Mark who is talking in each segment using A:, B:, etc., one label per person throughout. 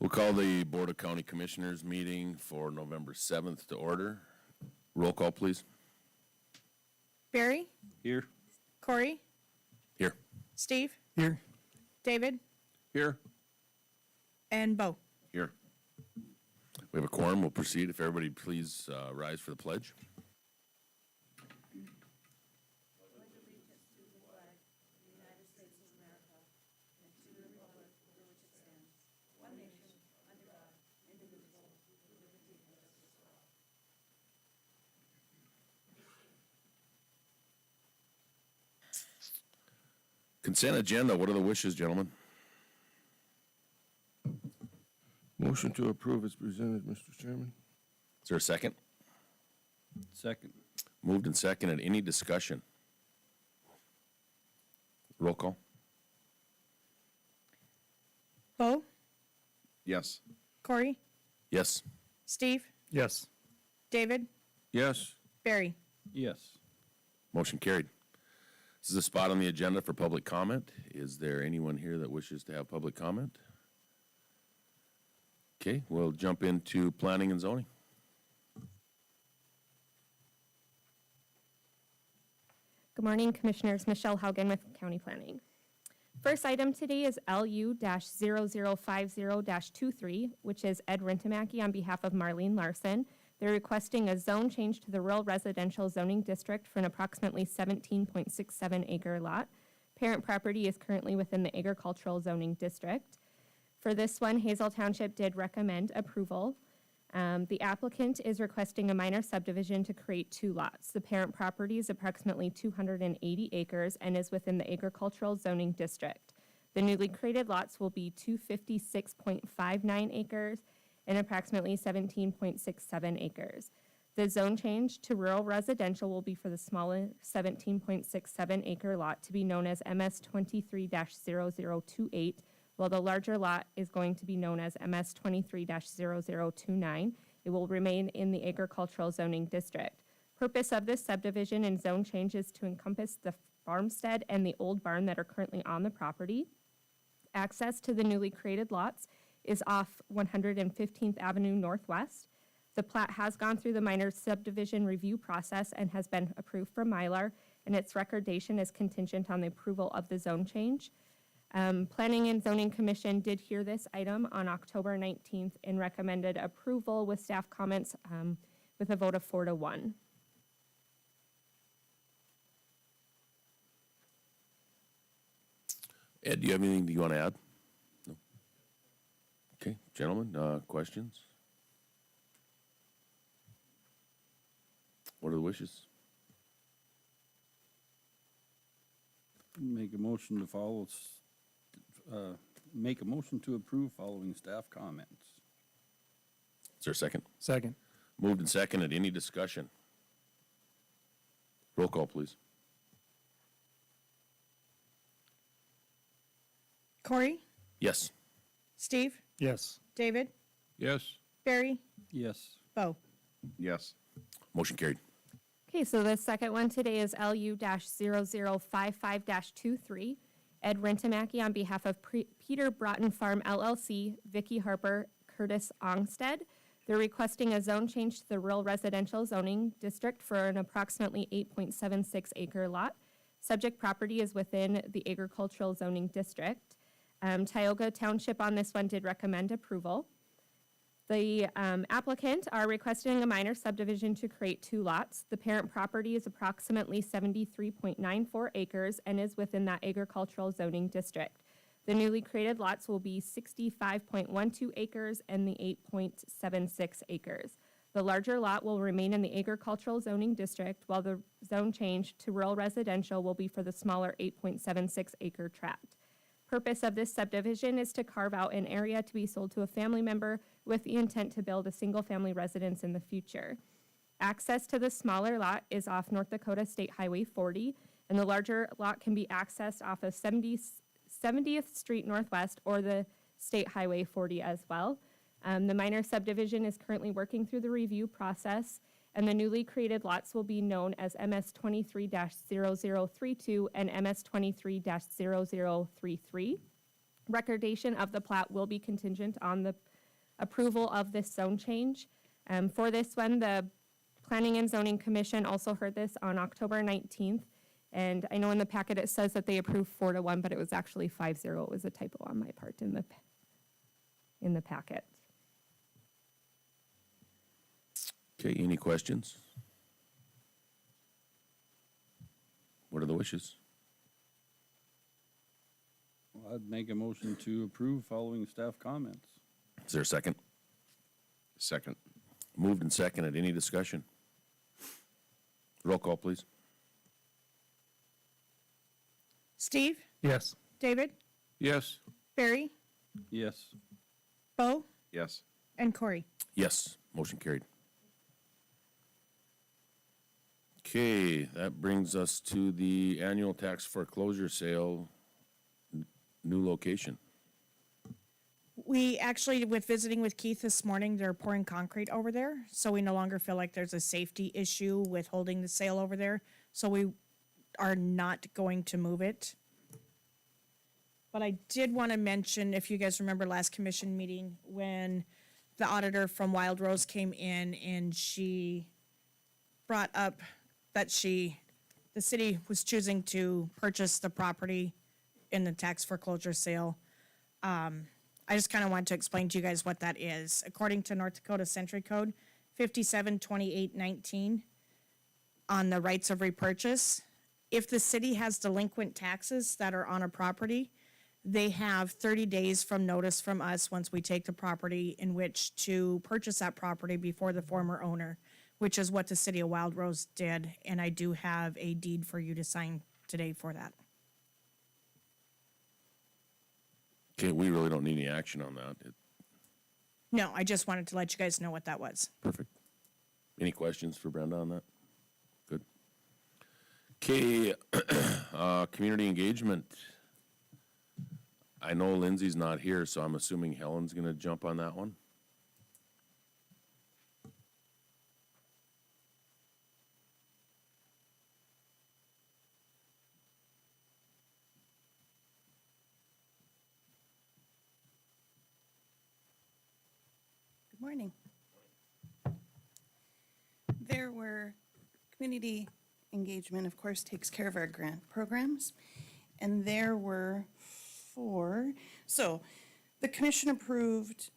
A: We'll call the Board of County Commissioners meeting for November 7th to order. Roll call, please.
B: Barry,
C: Here.
B: Corey,
A: Here.
B: Steve,
C: Here.
B: David,
C: Here.
B: and Bo.
A: Here. We have a quorum. We'll proceed. If everybody please rise for the pledge. Consent agenda. What are the wishes, gentlemen?
D: Motion to approve is presented, Mr. Chairman.
A: Is there a second?
C: Second.
A: Moved and seconded. Any discussion? Roll call.
B: Bo,
D: Yes.
B: Corey,
A: Yes.
B: Steve,
C: Yes.
B: David,
D: Yes.
B: Barry.
C: Yes.
A: Motion carried. This is a spot on the agenda for public comment. Is there anyone here that wishes to have public comment? Okay, we'll jump into planning and zoning.
E: Good morning, Commissioners. Michelle Haugen with County Planning. First item today is LU-0050-23, which is Ed Rintamaki on behalf of Marlene Larson. They're requesting a zone change to the rural residential zoning district for an approximately 17.67 acre lot. Parent property is currently within the agricultural zoning district. For this one, Hazel Township did recommend approval. The applicant is requesting a minor subdivision to create two lots. The parent property is approximately 280 acres and is within the agricultural zoning district. The newly created lots will be 256.59 acres and approximately 17.67 acres. The zone change to rural residential will be for the smaller 17.67 acre lot to be known as MS 23-0028, while the larger lot is going to be known as MS 23-0029. It will remain in the agricultural zoning district. Purpose of this subdivision and zone change is to encompass the farmstead and the old barn that are currently on the property. Access to the newly created lots is off 115th Avenue Northwest. The plat has gone through the minor subdivision review process and has been approved for Mylar, and its recordation is contingent on the approval of the zone change. Planning and Zoning Commission did hear this item on October 19th and recommended approval with staff comments with a vote of 4-1.
A: Ed, do you have anything you want to add? No. Okay, gentlemen, questions? What are the wishes?
C: Make a motion to follow, make a motion to approve following staff comments.
A: Is there a second?
C: Second.
A: Moved and seconded. Any discussion? Roll call, please.
B: Corey,
A: Yes.
B: Steve,
C: Yes.
B: David,
D: Yes.
B: Barry,
C: Yes.
B: Bo.
D: Yes.
A: Motion carried.
E: Okay, so the second one today is LU-0055-23. Ed Rintamaki on behalf of Peter Broughton Farm LLC, Vicky Harper, Curtis Ongstead. They're requesting a zone change to the rural residential zoning district for an approximately 8.76 acre lot. Subject property is within the agricultural zoning district. Tioga Township on this one did recommend approval. The applicant are requesting a minor subdivision to create two lots. The parent property is approximately 73.94 acres and is within that agricultural zoning district. The newly created lots will be 65.12 acres and the 8.76 acres. The larger lot will remain in the agricultural zoning district, while the zone change to rural residential will be for the smaller 8.76 acre tract. Purpose of this subdivision is to carve out an area to be sold to a family member with the intent to build a single-family residence in the future. Access to the smaller lot is off North Dakota State Highway 40, and the larger lot can be accessed off of 70th Street Northwest or the State Highway 40 as well. The minor subdivision is currently working through the review process, and the newly created lots will be known as MS 23-0032 and MS 23-0033. Recordation of the plat will be contingent on the approval of this zone change. For this one, the Planning and Zoning Commission also heard this on October 19th. And I know in the packet it says that they approved 4-1, but it was actually 5-0. It was a typo on my part in the packet.
A: Okay, any questions? What are the wishes?
C: Well, I'd make a motion to approve following staff comments.
A: Is there a second?
D: Second.
A: Moved and seconded. Any discussion? Roll call, please.
B: Steve,
F: Yes.
B: David,
D: Yes.
B: Barry,
C: Yes.
B: Bo,
D: Yes.
B: and Corey.
A: Yes, motion carried. Okay, that brings us to the annual tax foreclosure sale, new location.
B: We actually, with visiting with Keith this morning, they're pouring concrete over there, so we no longer feel like there's a safety issue with holding the sale over there. So we are not going to move it. But I did want to mention, if you guys remember last commission meeting, when the auditor from Wild Rose came in and she brought up that the city was choosing to purchase the property in the tax foreclosure sale. I just kind of want to explain to you guys what that is. According to North Dakota Century Code 572819, on the rights of repurchase, if the city has delinquent taxes that are on a property, they have 30 days from notice from us once we take the property in which to purchase that property before the former owner, which is what the city of Wild Rose did. And I do have a deed for you to sign today for that.
A: Okay, we really don't need any action on that.
B: No, I just wanted to let you guys know what that was.
A: Perfect. Any questions for Brenda on that? Good. Okay, community engagement. I know Lindsay's not here, so I'm assuming Helen's gonna jump on that one.
G: Good morning. There were, community engagement, of course, takes care of our grant programs, and there were 4. So the commission approved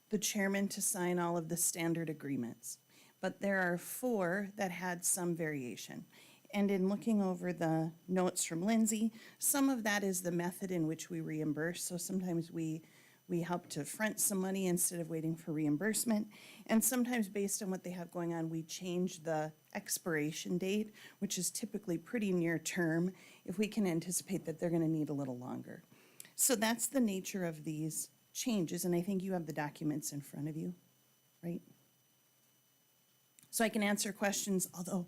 G: the chairman to sign all of the standard agreements, but there are 4 that had some variation. And in looking over the notes from Lindsay, some of that is the method in which we reimburse. So sometimes we help to front some money instead of waiting for reimbursement. And sometimes based on what they have going on, we change the expiration date, which is typically pretty near term, if we can anticipate that they're gonna need a little longer. So that's the nature of these changes, and I think you have the documents in front of you, right? So I can answer questions, although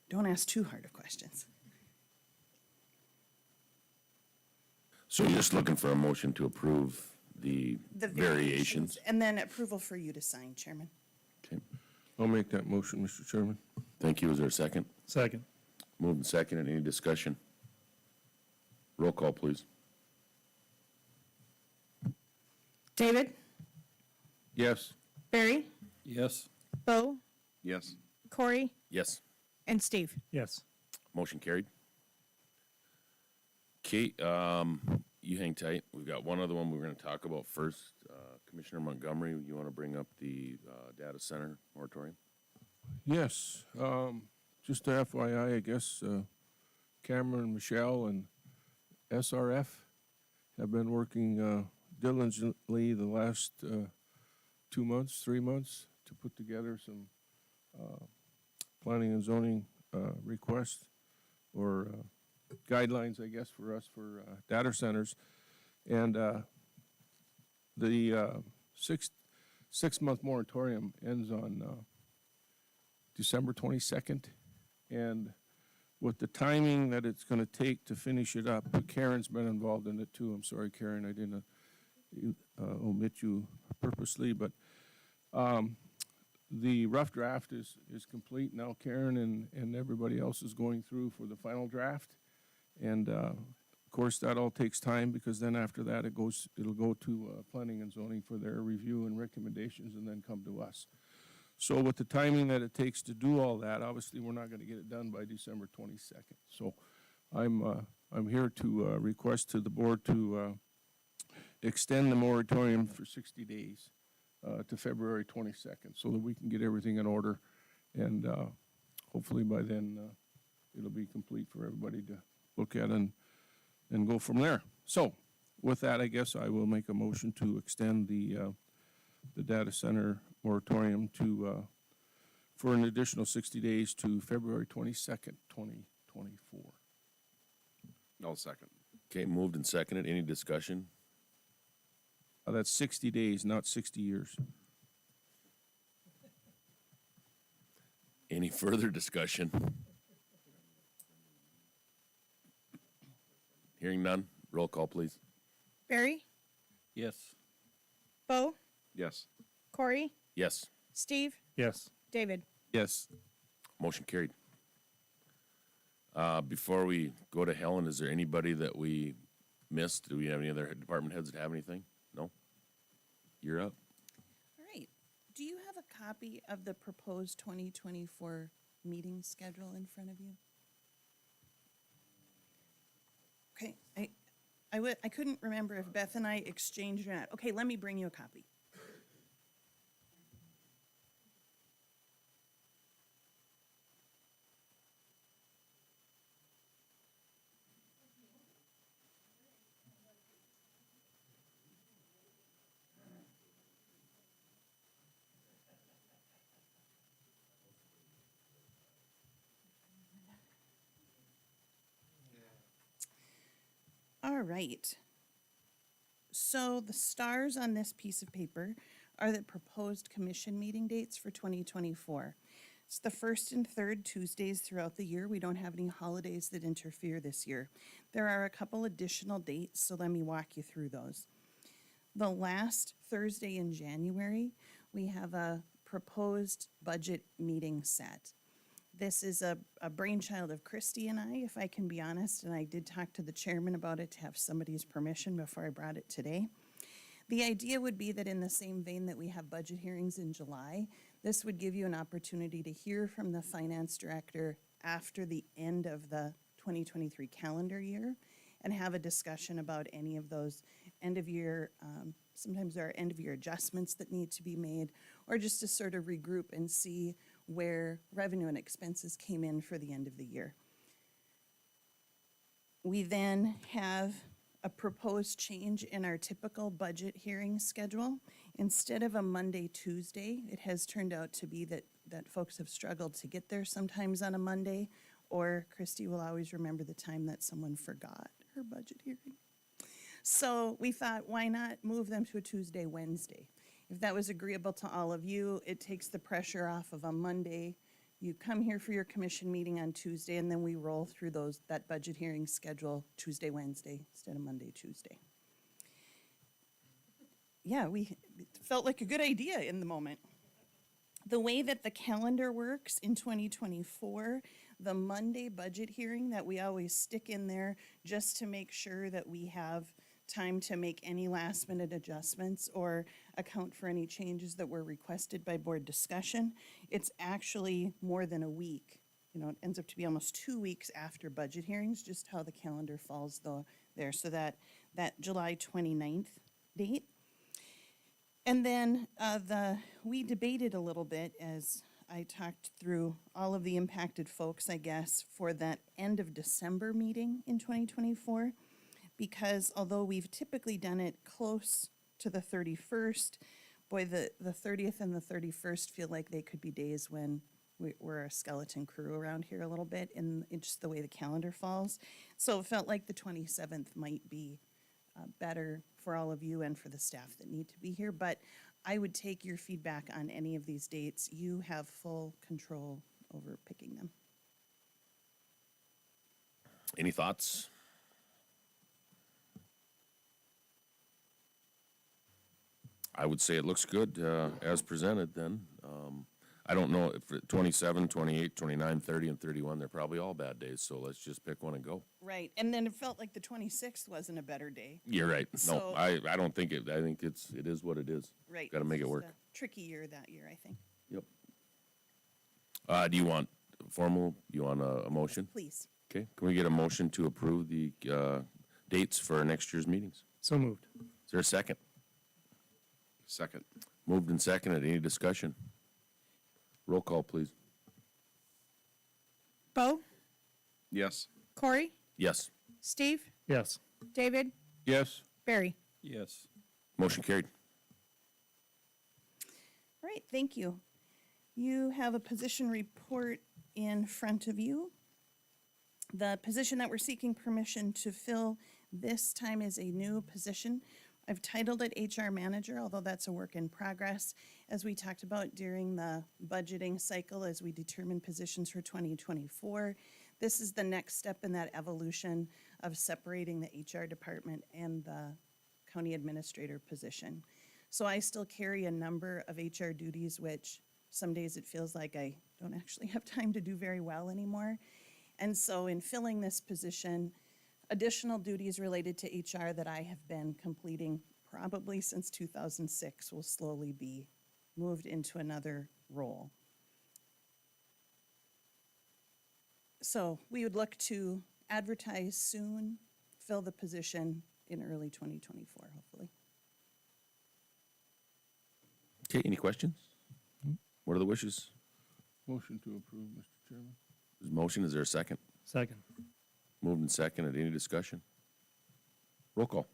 G: don't ask too hard of questions.
A: So you're just looking for a motion to approve the
G: The
A: variations?
G: And then approval for you to sign, Chairman.
A: Okay,
D: I'll make that motion, Mr. Chairman.
A: thank you. Is there a second?
F: Second.
A: Moved and seconded. Any discussion? Roll call, please.
B: David,
D: Yes.
B: Barry,
C: Yes.
B: Bo,
D: Yes.
B: Corey,
A: Yes.
B: and Steve.
F: Yes.
A: Motion carried. Kate, you hang tight. We've got one other one we're gonna talk about first. Commissioner Montgomery, you wanna bring up the, data center moratorium?
D: Yes. Just a FYI, I guess, Cameron, Michelle, and SRF have been working diligently the last 2 months, 3 months to put together some planning and zoning requests or guidelines, I guess, for us for data centers. And the six-month moratorium ends on December 22nd. And with the timing that it's going to take to finish it up, Karen's been involved in it too. I'm sorry, Karen, I didn't omit you purposely, but the rough draft is complete now. Karen and everybody else is going through for the final draft. And course, that all takes time because then after that, it'll go to planning and zoning for their review and recommendations and then come to us. So with the timing that it takes to do all that, obviously, we're not gonna get it done by December 22nd. So I'm here to request to the board to extend the moratorium for 60 days to February 22nd so that we can get everything in order. And hopefully by then, it'll be complete for everybody to look at and go from there. So with that, I guess I will make a motion to extend the data center moratorium to, for an additional 60 days to February 22nd, 2024.
F: I'll second.
A: Okay, moved and seconded. Any discussion?
D: That's 60 days, not 60 years.
A: Any further discussion? Hearing none, roll call, please.
B: Barry,
C: Yes.
B: Bo,
F: Yes.
B: Corey,
A: Yes,
B: Steve,
C: Yes.
B: David.
D: Yes.
A: motion carried. Before we go to Helen, is there anybody that we missed? Do we have any other department heads that have anything? No? You're up.
G: All right. Do you have a copy of the proposed 2024 meeting schedule in front of you? Okay, I couldn't remember if Beth and I exchanged or not. Okay, let me bring you a copy. All right. So the stars on this piece of paper are the proposed commission meeting dates for 2024. It's the first and third Tuesdays throughout the year. We don't have any holidays that interfere this year. There are a couple additional dates, so let me walk you through those. The last Thursday in January, we have a proposed budget meeting set. This is a brainchild of Christy and I, if I can be honest, and I did talk to the chairman about it to have somebody's permission before I brought it today. The idea would be that in the same vein that we have budget hearings in July, this would give you an opportunity to hear from the finance director after the end of the 2023 calendar year and have a discussion about any of those end of year, sometimes there are end of year adjustments that need to be made, or just to sort of regroup and see where revenue and expenses came in for the end of the year. We then have a proposed change in our typical budget hearing schedule. Instead of a Monday, Tuesday, it has turned out to be that folks have struggled to get there sometimes on a Monday, or Christy will always remember the time that someone forgot her budget hearing. So we thought, why not move them to a Tuesday, Wednesday? If that was agreeable to all of you, it takes the pressure off of a Monday. You come here for your commission meeting on Tuesday, and then we roll through that budget hearing schedule Tuesday, Wednesday, instead of Monday, Tuesday. Yeah, it felt like a good idea in the moment. The way that the calendar works in 2024, the Monday budget hearing that we always stick in there just to make sure that we have time to make any last minute adjustments or account for any changes that were requested by board discussion. It's actually more than a week. It ends up to be almost 2 weeks after budget hearings, just how the calendar falls there. So that July 29th date. And then we debated a little bit as I talked through all of the impacted folks, I guess, for that end of December meeting in 2024. Because although we've typically done it close to the 31st, boy, the 30th and the 31st feel like they could be days when we're a skeleton crew around here a little bit in just the way the calendar falls. So it felt like the 27th might be better for all of you and for the staff that need to be here. But I would take your feedback on any of these dates. You have full control over picking them.
A: Any thoughts? I would say it looks good as presented then. I don't know if 27, 28, 29, 30, and 31, they're probably all bad days, so let's just pick one and go.
G: Right, and then it felt like the 26th wasn't a better day.
A: You're right. No,
G: So-
A: I don't think it, I think it is what it is.
G: Right.
A: Got to make it
G: It's
A: work.
G: just a tricky year that year, I think.
A: Yep. Do you want you want a motion?
G: Please.
A: Okay, can we get a motion to approve the, dates for next year's meetings?
H: So moved.
A: Is there a second?
F: Second.
A: Moved and seconded. Any discussion? Roll call, please.
B: Bo,
F: Yes.
B: Corey,
A: Yes.
B: Steve,
H: Yes.
B: David,
D: Yes,
B: Barry.
C: Yes.
A: Motion carried.
G: All right, thank you. You have a position report in front of you. The position that we're seeking permission to fill this time is a new position. I've titled it HR Manager, although that's a work in progress. As we talked about during the budgeting cycle, as we determine positions for 2024, this is the next step in that evolution of separating the HR department and the county administrator position. So I still carry a number of HR duties, which some days it feels like I don't actually have time to do very well anymore. And so in filling this position, additional duties related to HR that I have been completing probably since 2006 will slowly be moved into another role. So we would look to advertise soon, fill the position in early 2024, hopefully.
A: Okay, any questions? What are the wishes?
D: motion to approve, Mr. Chairman.
A: There's a motion, is there a second?
H: Second.
A: Moved and seconded. Any discussion? Roll call.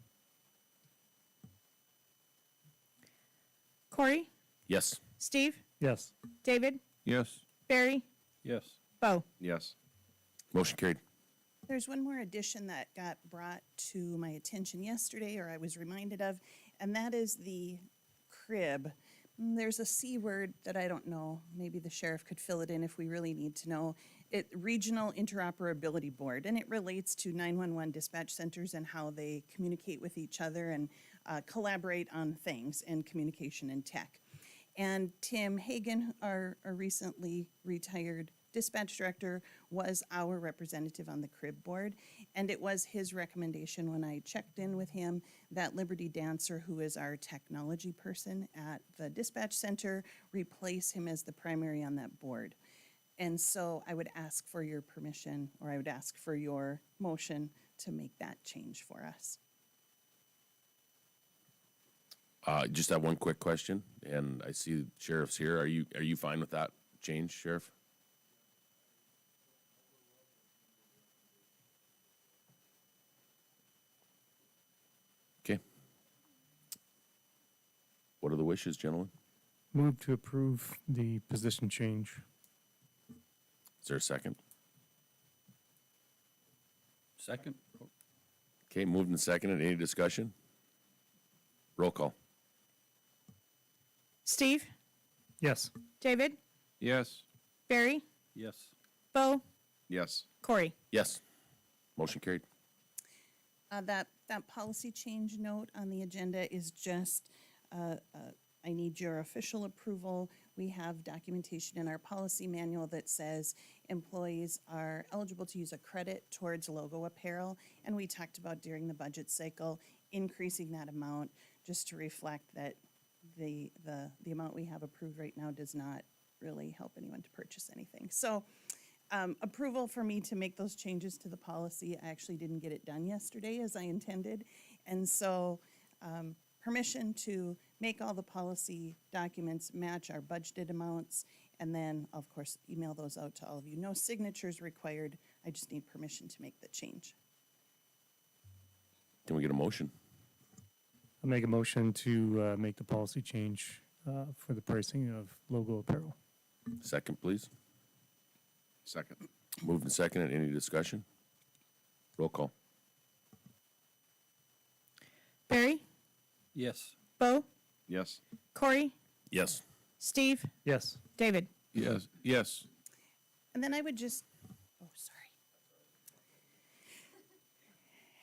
B: Corey,
A: Yes.
B: Steve,
H: Yes.
B: David,
D: Yes,
B: Barry,
C: Yes.
B: Bo.
F: Yes.
A: Motion carried.
G: There's one more addition that got brought to my attention yesterday, or I was reminded of, and that is the crib. There's a C word that I don't know. Maybe the sheriff could fill it in if we really need to know. Regional Interoperability Board, and it relates to 911 dispatch centers and how they communicate with each other and collaborate on things and communication and tech. And Tim Hagan, our recently retired dispatch director, was our representative on the CRIB board. And it was his recommendation when I checked in with him that Liberty Dancer, who is our technology person at the dispatch center, replace him as the primary on that board. And so I would ask for your permission, or I would ask for your motion to make that change for us.
A: Just have one quick question, and I see the sheriff's here. Are you fine with that change, Sheriff? Okay. What are the wishes, gentlemen?
H: Move to approve the position change.
A: Is there a second?
C: Second.
A: Okay, moved and seconded. Any discussion? Roll call.
B: Steve,
H: Yes.
B: David,
D: yes,
B: Barry,
C: Yes.
B: Bo,
F: Yes.
B: Corey.
A: Yes. Motion carried.
G: That policy change note on the agenda is just, I need your official approval. We have documentation in our policy manual that says employees are eligible to use a credit towards logo apparel. And we talked about during the budget cycle, increasing that amount just to reflect that the amount we have approved right now does not really help anyone to purchase anything. So approval for me to make those changes to the policy. I actually didn't get it done yesterday as I intended. And so permission to make all the policy documents match our budgeted amounts, and then, of course, email those out to all of you. No signatures required. I just need permission to make the change.
A: Can we get a motion?
H: I'll make a motion to make the policy change for the pricing of logo apparel.
A: Second, please.
F: Second.
A: Moved and seconded. Any discussion? Roll call.
B: Barry,
C: Yes.
B: Bo,
F: Yes.
B: Corey,
A: Yes.
B: Steve,
H: Yes.
B: David.
D: yes, yes.
G: And then I would just, oh, sorry.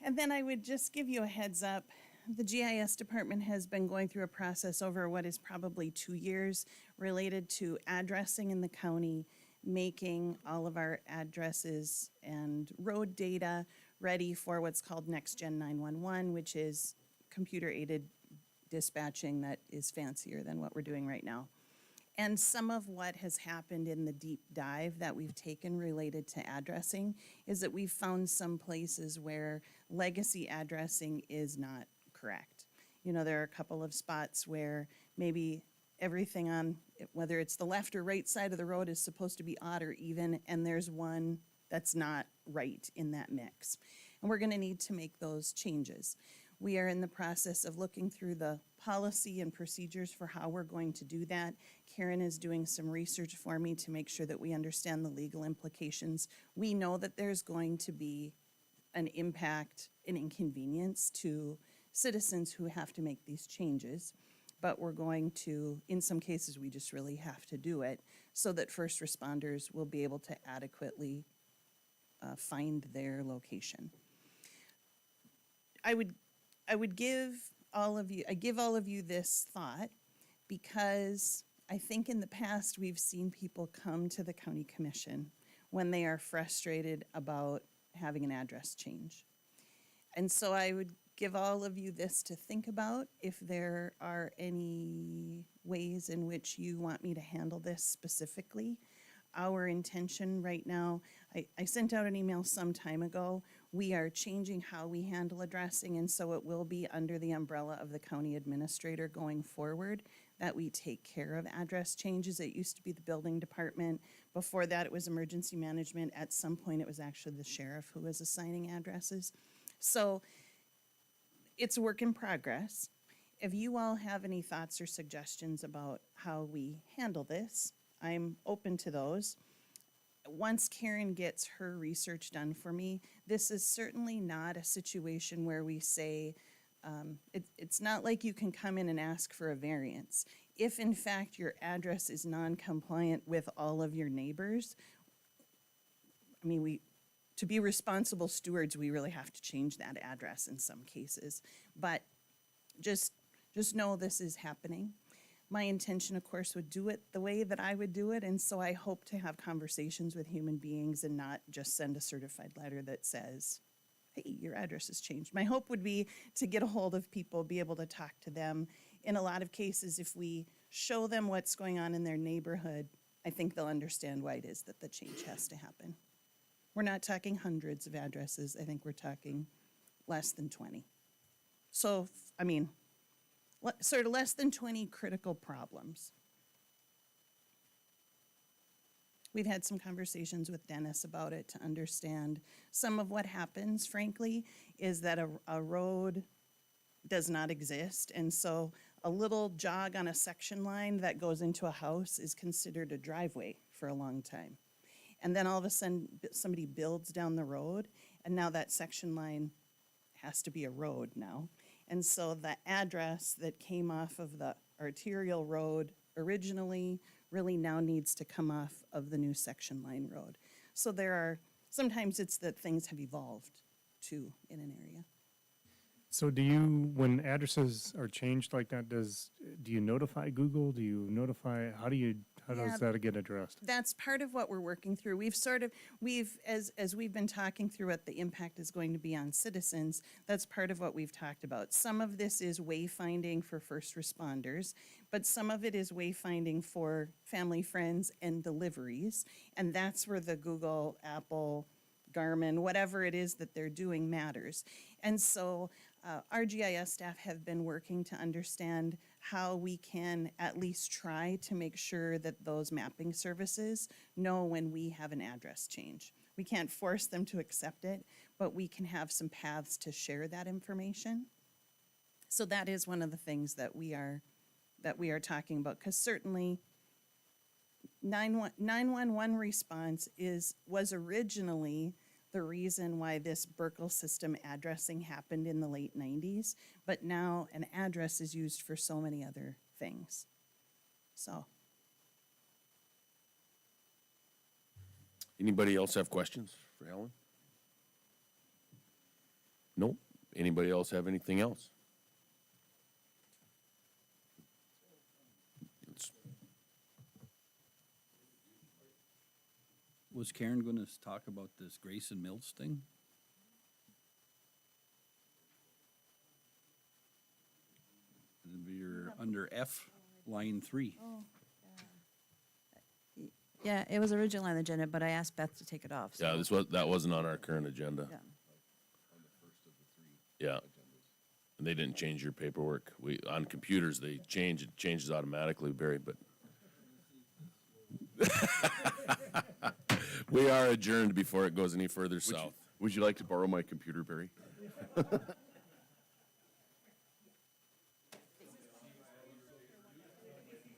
G: And then I would just give you a heads up. the GIS department has been going through a process over what is probably 2 years related to addressing in the county, making all of our addresses and road data ready for what's called Next Gen 911, which is computer-aided dispatching that is fancier than what we're doing right now. And some of what has happened in the deep dive that we've taken related to addressing is that we've found some places where legacy addressing is not correct. You know, there are a couple of spots where maybe everything on, whether it's the left or right side of the road is supposed to be odd or even, and there's one that's not right in that mix. And we're gonna need to make those changes. We are in the process of looking through the policy and procedures for how we're going to do that. Karen is doing some research for me to make sure that we understand the legal implications. We know that there's going to be an impact, an inconvenience to citizens who have to make these changes, but we're going to, in some cases, we just really have to do it so that first responders will be able to adequately find their location. I give all of you this thought because I think in the past we've seen people come to the county commission when they are frustrated about having an address change. And so I would give all of you this to think about if there are any ways in which you want me to handle this specifically. Our intention right now, I sent out an email some time ago. We are changing how we handle addressing, and so it will be under the umbrella of the county administrator going forward that we take care of address changes. It used to be the building department. Before that, it was emergency management. At some point, it was actually the sheriff who was assigning addresses. So it's a work in progress. If you all have any thoughts or suggestions about how we handle this, I'm open to those. Once Karen gets her research done for me, this is certainly not a situation where we say, it's not like you can come in and ask for a variance. If in fact your address is non-compliant with all of your neighbors, I mean, to be responsible stewards, we really have to change that address in some cases. But just know this is happening. My intention, of course, would do it the way that I would do it, and so I hope to have conversations with human beings and not just send a certified letter that says, hey, your address has changed. My hope would be to get a hold of people, be able to talk to them. In a lot of cases, if we show them what's going on in their neighborhood, I think they'll understand why it is that the change has to happen. We're not talking hundreds of addresses. I think we're talking less than 20. So, I mean, sort of less than 20 critical problems. We've had some conversations with Dennis about it to understand some of what happens, frankly, is that a road does not exist. And so a little jog on a section line that goes into a house is considered a driveway for a long time. And then all of a sudden, somebody builds down the road, and now that section line has to be a road now. And so the address that came off of the arterial road originally really now needs to come off of the new section line road. So sometimes it's that things have evolved too in an area.
H: So when addresses are changed like that, do you notify Google? Do you notify, how does that get addressed?
G: That's part of what we're working through. As we've been talking through what the impact is going to be on citizens, that's part of what we've talked about. Some of this is wayfinding for first responders, but some of it is wayfinding for family, friends, and deliveries. And that's where the Google, Apple, Garmin, whatever it is that they're doing matters. And so our GIS staff have been working to understand how we can at least try to make sure that those mapping services know when we have an address change. We can't force them to accept it, but we can have some paths to share that information. So that is one of the things that we are talking about, because certainly 911 response was originally the reason why this Burkle system addressing happened in the late 90s, but now an address is used for so many other things. So.
A: Anybody else have questions for Helen? Nope. Anybody else have anything else?
C: Was Karen gonna talk about this Grayson Mills thing? You're under F, line 3.
I: Yeah, it was originally on the agenda, but I asked Beth to take it off.
A: Yeah, that wasn't on our current agenda.
I: Yeah.
A: Yeah. And they didn't change your paperwork. On computers, it changes automatically, Barry, but. We are adjourned before it goes any further south.
F: Would you like to borrow my computer, Barry?